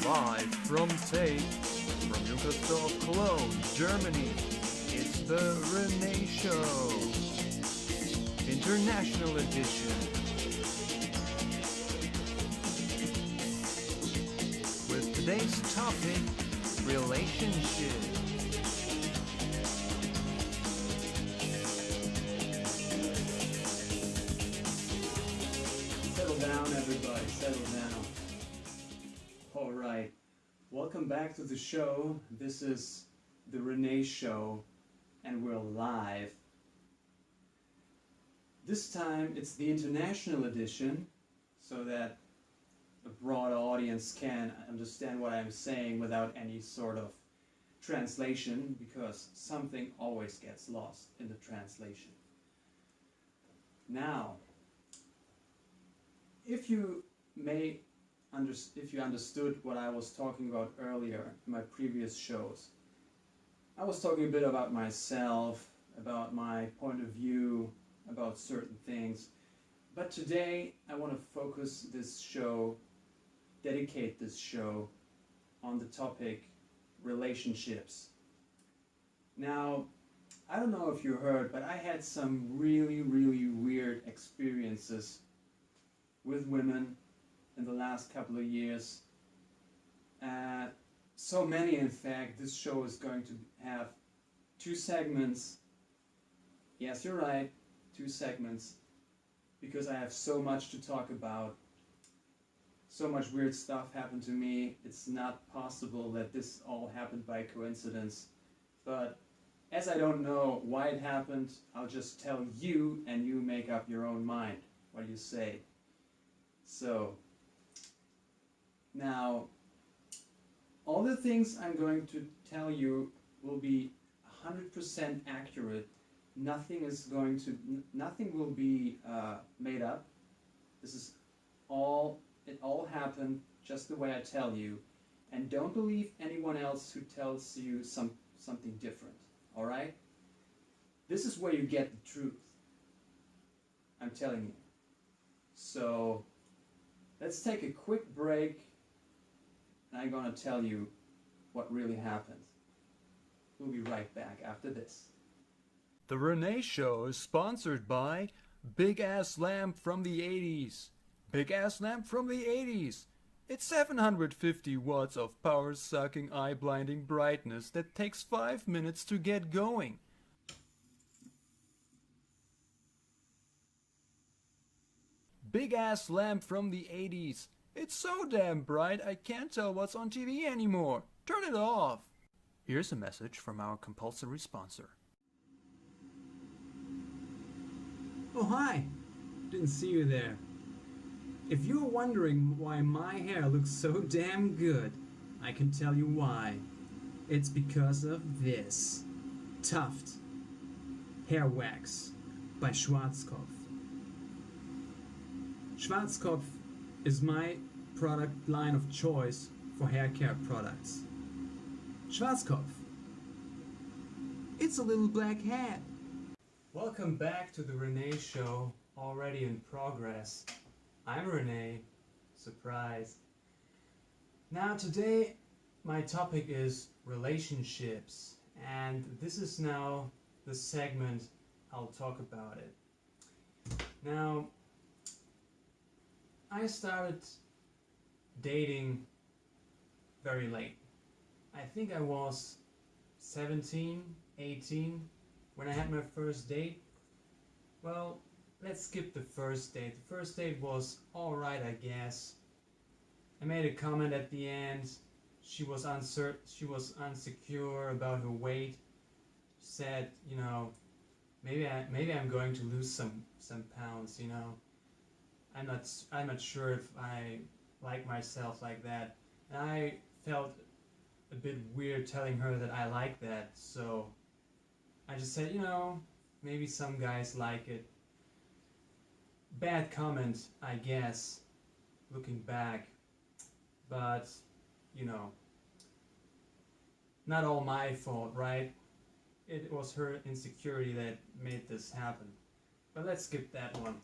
Live from tape, from Junkersdorf, Cologne, Germany, it's the René Show, International Edition. With today's topic, relationship. Settle down, everybody, settle down. Alright, welcome back to the show. This is the René Show, and we're live. This time it's the international edition, so that a broad audience can understand what I'm saying without any sort of translation, because something always gets lost in the translation. Now, if you understood what I was talking about earlier in my previous shows, I was talking a bit about myself, about my point of view, about certain things. But today I want to focus this show, dedicate this show on the topic relationships. Now, I don't know if you heard, but I had some really weird experiences with women in the last couple of years. So many, in fact. This show is going to have 2 segments. Yes, you're right, 2 segments, because I have so much to talk about. So much weird stuff happened to me. It's not possible that this all happened by coincidence. But as I don't know why it happened, I'll just tell you and you make up your own mind. What do you say? So, now, all the things I'm going to tell you will be 100% accurate. Nothing will be made up. This is it all happened just the way I tell you. And don't believe anyone else who tells you something different, alright? This is where you get the truth. I'm telling you. So, let's take a quick break, and I'm going to tell you what really happened. We'll be right back after this. The René Show is sponsored by Big Ass Lamp from the 80s. Big Ass Lamp from the 80s. It's 750 watts of power-sucking, eye-blinding brightness that takes 5 minutes to get going. Big Ass Lamp from the 80s. It's so damn bright I can't tell what's on TV anymore. Turn it off. Here's a message from our compulsory sponsor. Oh, hi! Didn't see you there. If you're wondering why my hair looks so damn good, I can tell you why. It's because of this. Tuft Hair Wax by Schwarzkopf. Schwarzkopf is my product line of choice for hair care products. Schwarzkopf. It's a little black hat. Welcome back to the René Show, already in progress. I'm René. Surprise. Now today my topic is relationships, and this is now the segment I'll talk about it. Now, I started dating very late. I think I was 17, 18 when I had my first date. Well, let's skip the first date. The first date was alright, I guess. I made a comment at the end. She was insecure about her weight. She said, you know, maybe I'm going to lose some pounds, you know. I'm not sure if I like myself like that. And I felt a bit weird telling her that I like that, so I just said, you know, maybe some guys like it. Bad comment, I guess, looking back, but, you know, not all my fault, right? It was her insecurity that made this happen. But let's skip that one.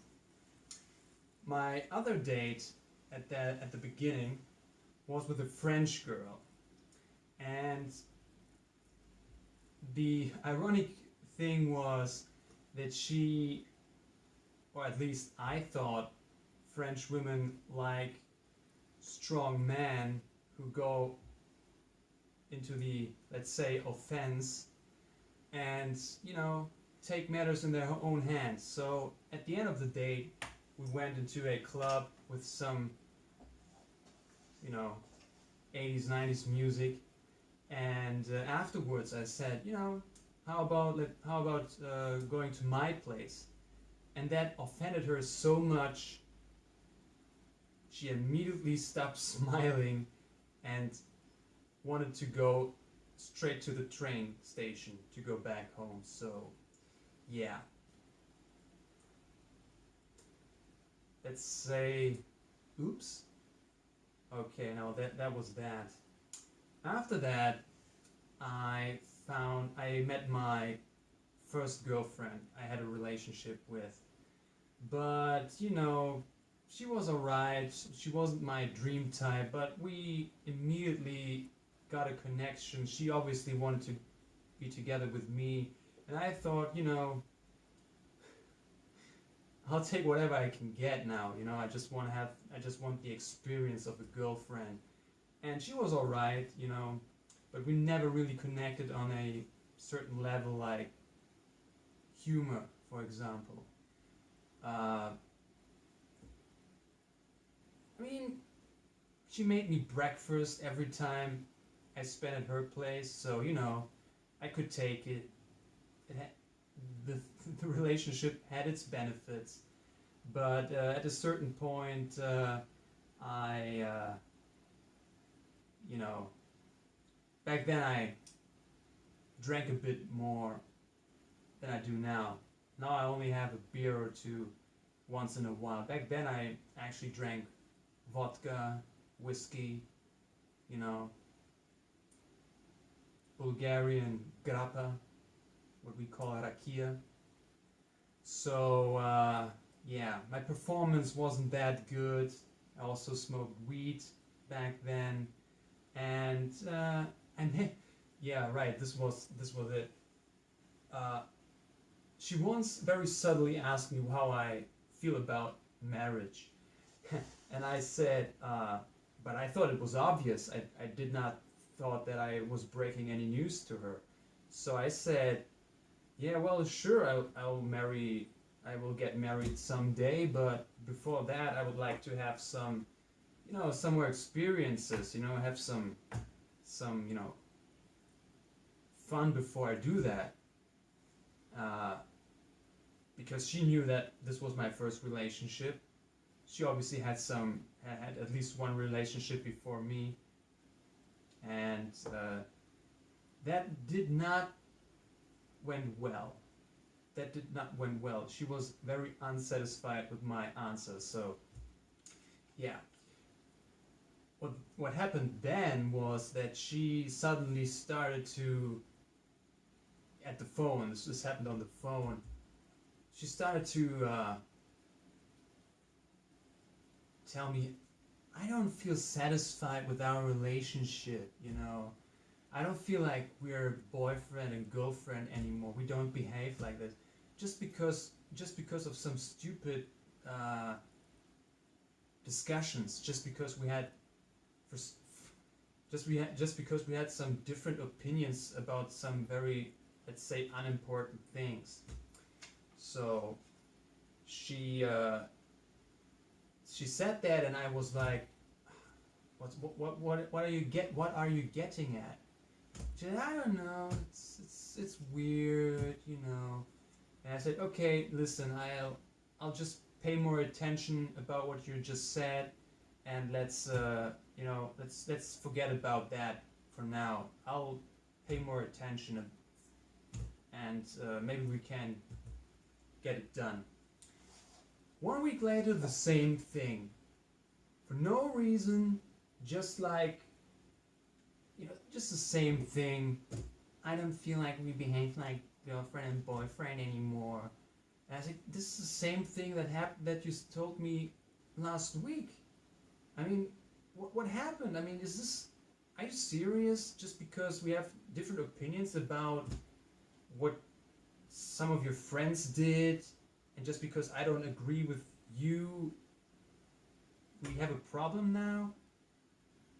My other date at the beginning was with a French girl. And the ironic thing was that she, or at least I thought, French women like strong men who go into the, let's say, offense and, you know, take matters in their own hands. So at the end of the day, we went into a club with some, you know, 80s, 90s music, and afterwards I said, you know, how about going to my place? And that offended her so much, she immediately stopped smiling and wanted to go straight to the train station to go back home. So yeah, let's say, oops. Okay, no, that was that. After that, I met my first girlfriend I had a relationship with. But, you know, she was alright. She wasn't my dream type, but we immediately got a connection. She obviously wanted to be together with me, and I thought, you know, I'll take whatever I can get now. You know, I just want the experience of a girlfriend. And she was alright, you know, but we never really connected on a certain level, like humor, for example. I mean, she made me breakfast every time I spent at her place, so, you know, I could take it. The relationship had its benefits, but at a certain point, you know, back then I drank a bit more than I do now. Now I only have a beer or two once in a while. Back then I actually drank vodka, whiskey, you know, Bulgarian grappa, what we call rakia. So yeah, my performance wasn't that good. I also smoked weed back then, and yeah, right. This was it. She once very subtly asked me how I feel about marriage, and I said, but I thought it was obvious. I did not thought that I was breaking any news to her. So I said, yeah, well, sure, I will get married someday, but before that, I would like to have some, you know, some more experiences, you know, have some, you know, fun before I do that. Because she knew that this was my first relationship. She obviously had at least one relationship before me, and that did not went well. That did not went well. She was very unsatisfied with my answer. So yeah, what happened then was that she suddenly started to, at the phone, this happened on the phone, she started to tell me, I don't feel satisfied with our relationship, you know. I don't feel like we're boyfriend and girlfriend anymore. We don't behave like this. Just because of some stupid discussions, just because we had some different opinions about some very, let's say, unimportant things. So she said that, and I was like, what are you getting at? She said, I don't know, it's weird, you know. And I said, okay, listen, I'll just pay more attention about what you just said, and let's you know, let's forget about that for now. I'll pay more attention, and maybe we can get it done. 1 week later, the same thing. For no reason, just like, you know, just the same thing. I don't feel like we behave like girlfriend and boyfriend anymore. And I said, this is the same thing that you told me last week. I mean, what happened? I mean, are you serious? Just because we have different opinions about what some of your friends did, and just because I don't agree with you, we have a problem now?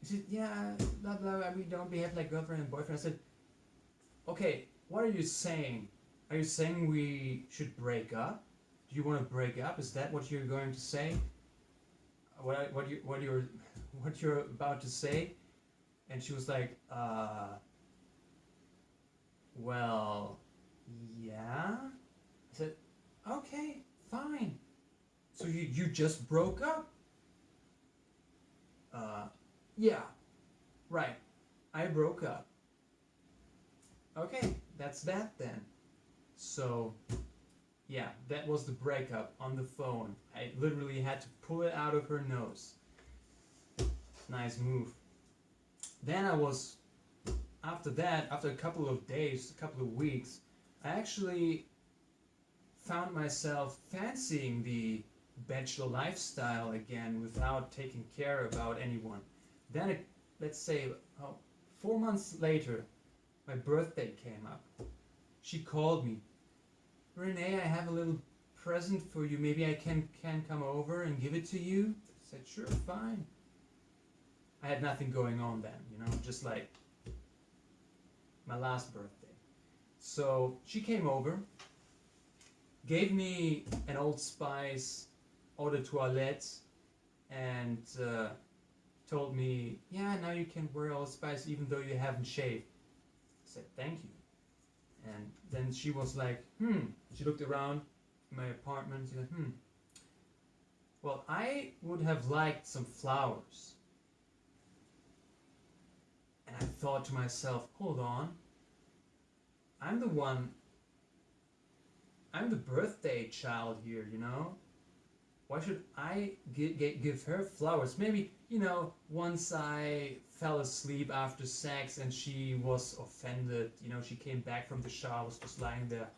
He said, yeah, blah, blah, we don't behave like girlfriend and boyfriend. I said, okay, what are you saying? Are you saying we should break up? Do you want to break up? Is that what you're going to say? What you're about to say? And she was like, well, yeah. I said, okay, fine. So you just broke up? Yeah, right. I broke up. Okay, that's that then. So, yeah, that was the breakup on the phone. I literally had to pull it out of her nose. Nice move. Then after that, after a couple of days, a couple of weeks, I actually found myself fancying the bachelor lifestyle again without taking care about anyone. Then, let's say, 4 months later, my birthday came up. She called me. Renee, I have a little present for you. Maybe I can come over and give it to you? I said, sure, fine. I had nothing going on then, just like my last birthday. So she came over, gave me an Old Spice eau de toilette, and told me, yeah, now you can wear Old Spice even though you haven't shaved. I said, thank you. And then she was like, she looked around my apartment, she said, well, I would have liked some flowers. And I thought to myself, hold on, I'm the birthday child here, Why should I give her flowers? Maybe, once I fell asleep after sex and she was offended, she came back from the shower, was just lying there,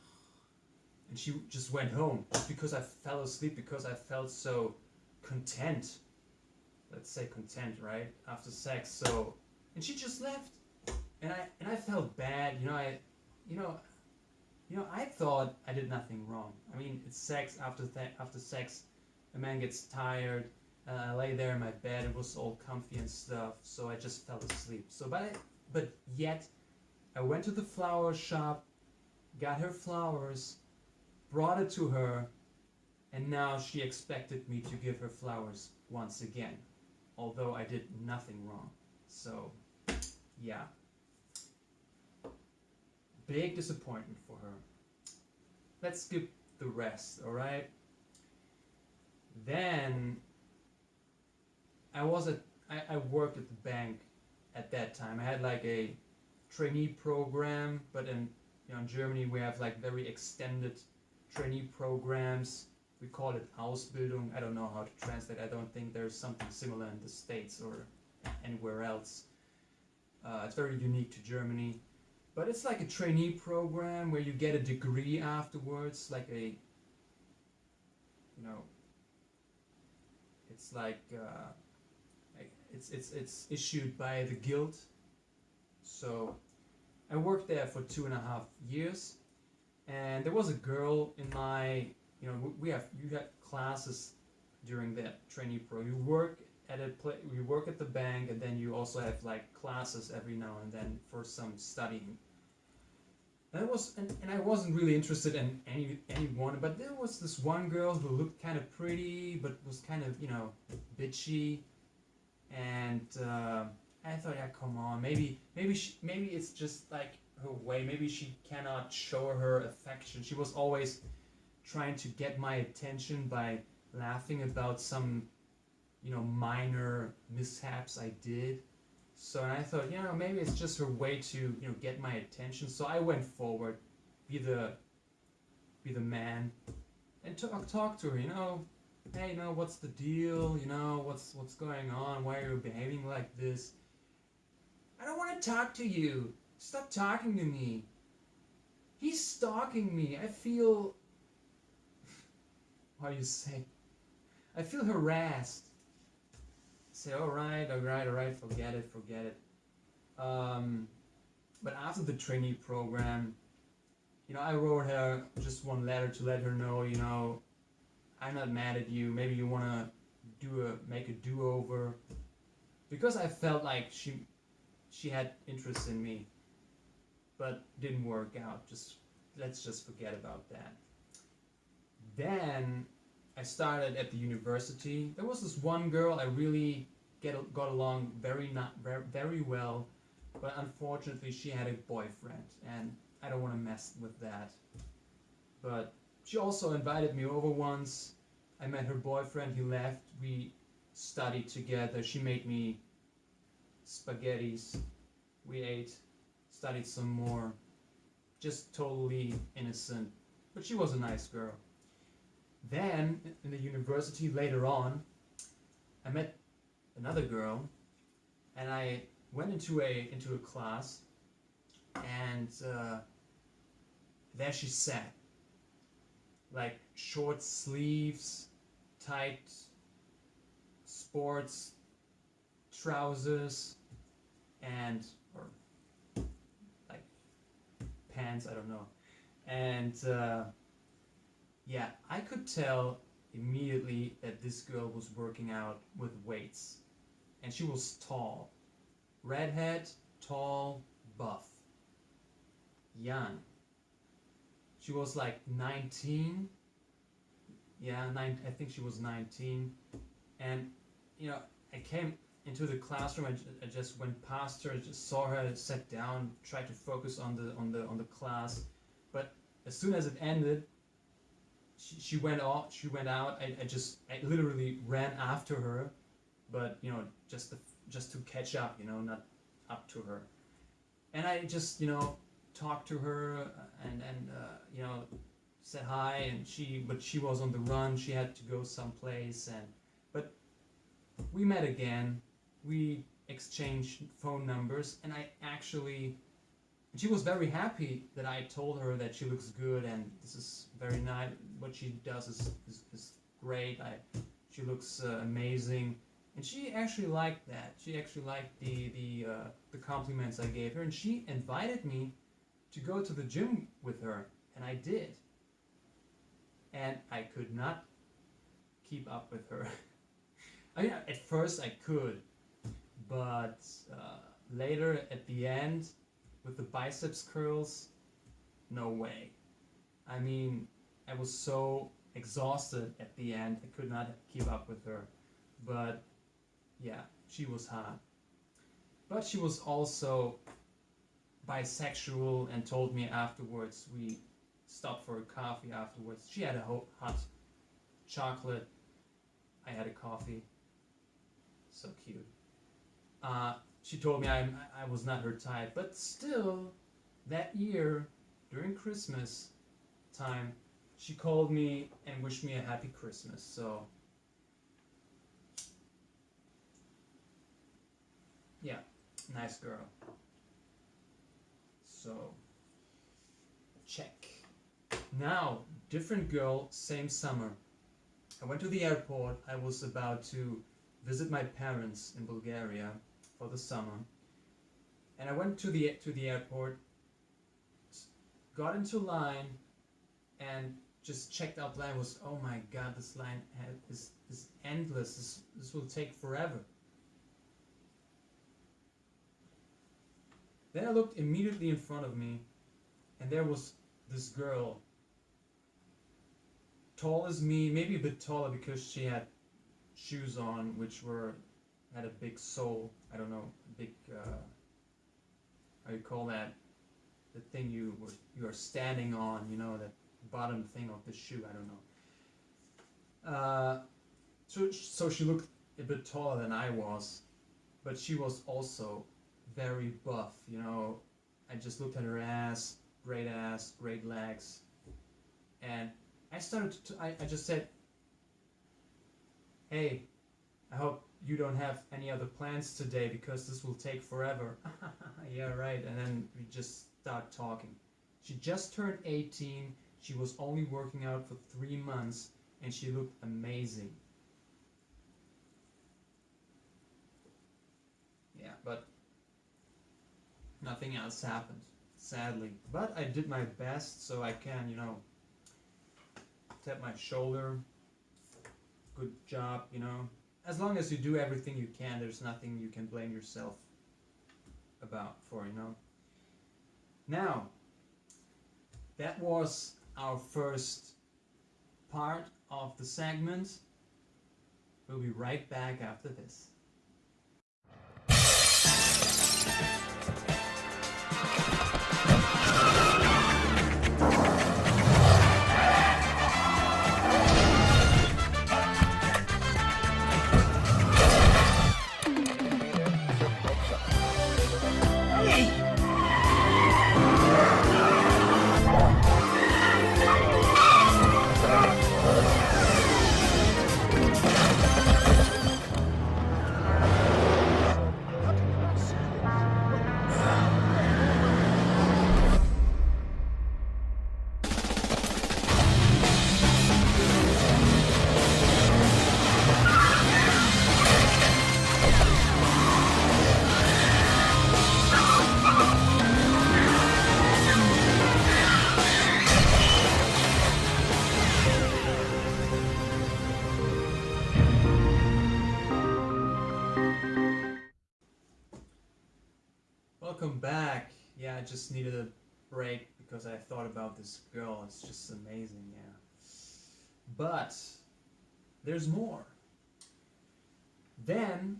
and she just went home just because I fell asleep, because I felt so content. Let's say content, right? After sex. So, and she just left. And I felt bad, I thought I did nothing wrong. I mean, it's sex. After sex, a man gets tired. I lay there in my bed. It was all comfy and stuff. So I just fell asleep. So, but yet, I went to the flower shop, got her flowers, brought it to her, and now she expected me to give her flowers once again, although I did nothing wrong. So, yeah. Big disappointment for her. Let's skip the rest, alright? Then I worked at the bank at that time. I had like a trainee program, but in Germany we have like very extended trainee programs. We call it Ausbildung. I don't know how to translate. I don't think there's something similar in the States or anywhere else. It's very unique to Germany. But it's like a trainee program where you get a degree afterwards, like it's like it's issued by the guild. So I worked there for 2.5 years, and there was a girl in my, you had classes during that trainee program. You work at the bank, and then you also have like classes every now and then for some studying. And I wasn't really interested in anyone, but there was this one girl who looked kind of pretty, but was kind of bitchy, and I thought, yeah, come on, maybe it's just like her way. Maybe she cannot show her affection. She was always trying to get my attention by laughing about some minor mishaps I did. So I thought, maybe it's just her way to get my attention. So I went forward, be the man, and talk to her. Hey, what's the deal? What's going on? Why are you behaving like this? I don't want to talk to you. Stop talking to me. He's stalking me. I feel, how do you say? I feel harassed. say, all right, forget it. But after the trainee program, I wrote her just one letter to let her know, I'm not mad at you. Maybe you want to make a do-over, because I felt like she had interest in me, but didn't work out. Let's just forget about that. Then I started at the university. There was this one girl I really got along very well, but unfortunately she had a boyfriend, and I don't want to mess with that. But she also invited me over once. I met her boyfriend, he left, we studied together, she made me spaghettis, we ate, studied some more, just totally innocent, but she was a nice girl. Then, in the university later on, I met another girl, and I went into a class, and there she sat, like short sleeves, tight sports trousers, or like pants, I don't know. And yeah, I could tell immediately that this girl was working out with weights. And she was tall. Redhead, tall, buff. Young. She was like 19. Yeah, I think she was 19. And, I came into the classroom, I just went past her, just saw her, sat down, tried to focus on the class. But as soon as it ended, she went out. I literally ran after her, but just to catch up, not up to her. And I just talked to her and said hi, but she was on the run. She had to go someplace, but we met again. We exchanged phone numbers, and she was very happy that I told her that she looks good and this is very nice. What she does is great. She looks amazing, and she actually liked that. She actually liked the compliments I gave her, and she invited me to go to the gym with her, and I did. And I could not keep up with her. I mean, at first I could, but later at the end, with the biceps curls, no way. I mean, I was so exhausted at the end, I could not keep up with her. But yeah, she was hot. But she was also bisexual and told me afterwards. We stopped for a coffee afterwards. She had a hot chocolate. I had a coffee. So cute. She told me I was not her type, but still, that year, during Christmas time, she called me and wished me a happy Christmas. So, yeah, nice girl. So, check. Now, different girl, same summer. I went to the airport. I was about to visit my parents in Bulgaria for the summer, and I went to the airport, got into line, and just checked out line. Was, oh my god, this line is endless. This will take forever. Then I looked immediately in front of me, and there was this girl, tall as me, maybe a bit taller because she had shoes on which had a big sole. I don't know, big how you call that? The thing you are standing on, that bottom thing of the shoe. I don't know. So she looked a bit taller than I was, but she was also very buff. I just looked at her ass, great legs, and I started to. I just said, "Hey, I hope you don't have any other plans today because this will take forever." Yeah, right. And then we just start talking. She just turned 18. She was only working out for 3 months, and she looked amazing. yeah, but nothing else happened, sadly. But I did my best, so I can, you know, tap my shoulder. Good job, you know. As long as you do everything you can, there's nothing you can blame yourself about for, you know. Now, that was our first part of the segment. We'll be right back after this. Welcome back. Yeah, I just needed a break because I thought about this girl. It's just amazing, yeah. But there's more. Then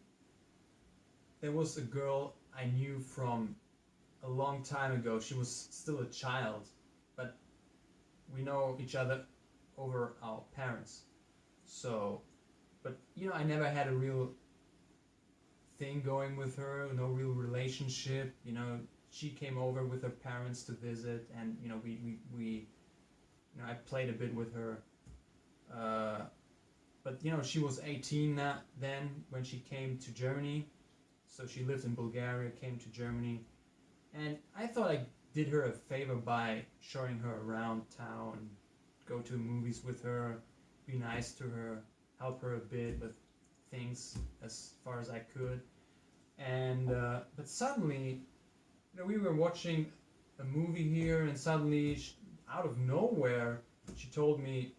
there was a girl I knew from a long time ago. She was still a child, but we know each other over our parents. So, but you know, I never had a real thing going with her, no real relationship. You know, she came over with her parents to visit, and you know, we you know, I played a bit with her. But you know, she was 18 then when she came to Germany. So she lived in Bulgaria, came to Germany, and I thought I did her a favor by showing her around town, go to movies with her, be nice to her, help her a bit with things as far as I could. And but suddenly, you know, we were watching a movie here, and suddenly, out of nowhere, she told me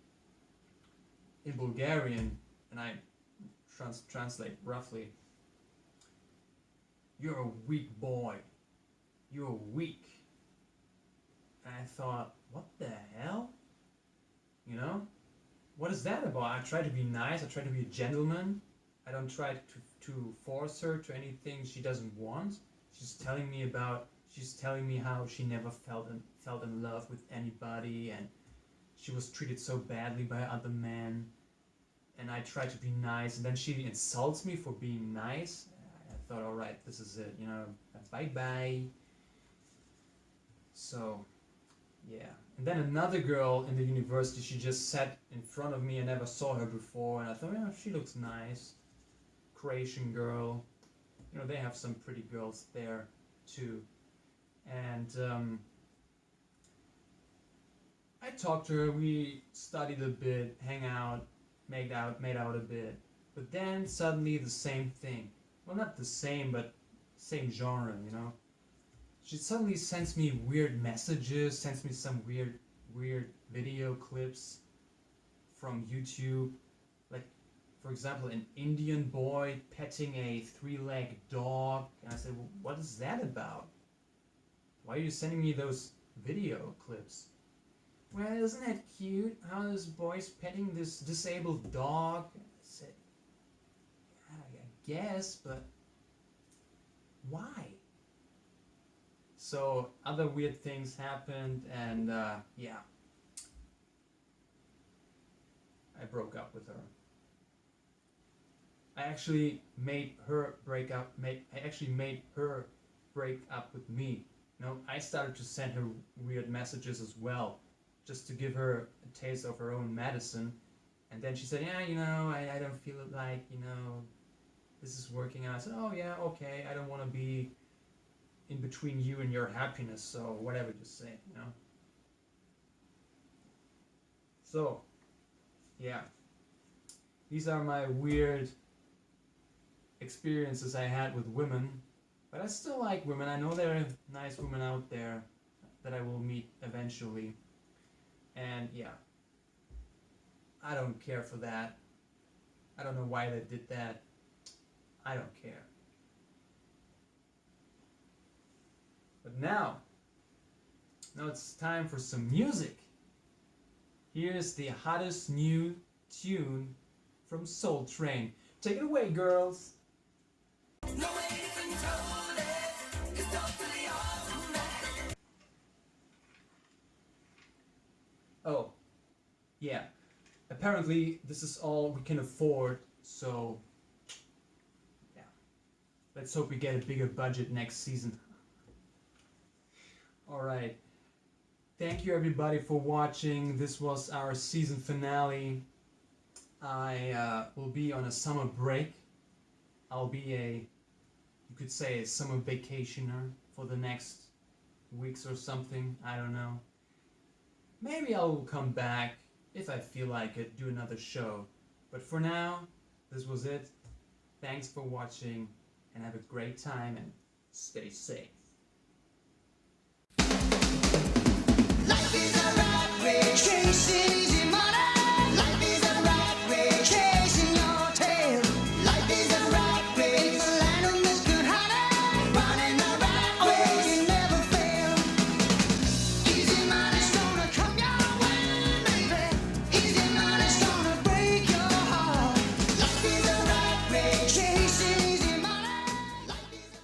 in Bulgarian, and I translate roughly, "You're a weak boy. You're weak." And I thought, what the hell? You know? What is that about? I try to be nice, I try to be a gentleman. I don't try to force her to anything she doesn't want. She's telling me how she never felt in love with anybody, and she was treated so badly by other men. And I try to be nice, and then she insults me for being nice. I thought, all right, this is it, you know, bye bye. So, yeah. And then another girl in the university, she just sat in front of me. I never saw her before, and I thought, yeah, she looks nice. Croatian girl. You know, they have some pretty girls there too. And I talked to her, we studied a bit, made out a bit. But then suddenly the same thing. Well, not the same, but same genre, you know. She suddenly sends me weird messages, sends me some weird video clips from YouTube. Like, for example, an Indian boy petting a 3-legged dog. And I said, well, what is that about? Why are you sending me those video clips? Well, isn't that cute? How this boy's petting this disabled dog? I said, I guess, but why? So other weird things happened, and yeah, I broke up with her. I actually made her break up. I actually made her break up with me. You know, I started to send her weird messages as well, just to give her a taste of her own medicine. And then she said, yeah, you know, I don't feel like, you know, this is working out. I said, oh yeah, okay, I don't want to be in between you and your happiness, so whatever you say, you know. So, yeah, these are my weird experiences I had with women. But I still like women. I know there are nice women out there that I will meet eventually. And yeah, I don't care for that. I don't know why they did that. I don't care. But now it's time for some music. Here's the hottest new tune from Soul Train. Take it away, girls. Oh, yeah. Apparently, this is all we can afford, so yeah. Let's hope we get a bigger budget next season. Alright. Thank you everybody for watching. This was our season finale. I will be on a summer break. I'll be you could say a summer vacationer for the next weeks or something. I don't know. Maybe I will come back if I feel like it, do another show. But for now, this was it. Thanks for watching and have a great time and stay safe. Life is a rat race, chasing easy money. Life is a rat race, chasing your tail. Life is a rat race, it's a land of milk and honey. Running a rat race, you never fail. Easy money's gonna come your way, baby. Easy money's gonna break your heart. Life is a rat race, chasing easy money. Life is a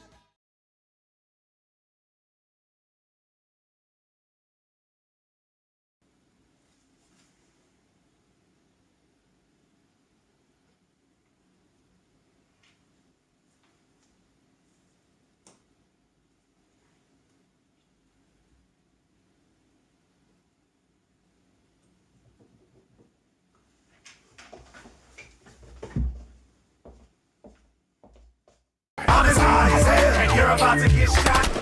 I'm as high as hell, and you're about to get shot.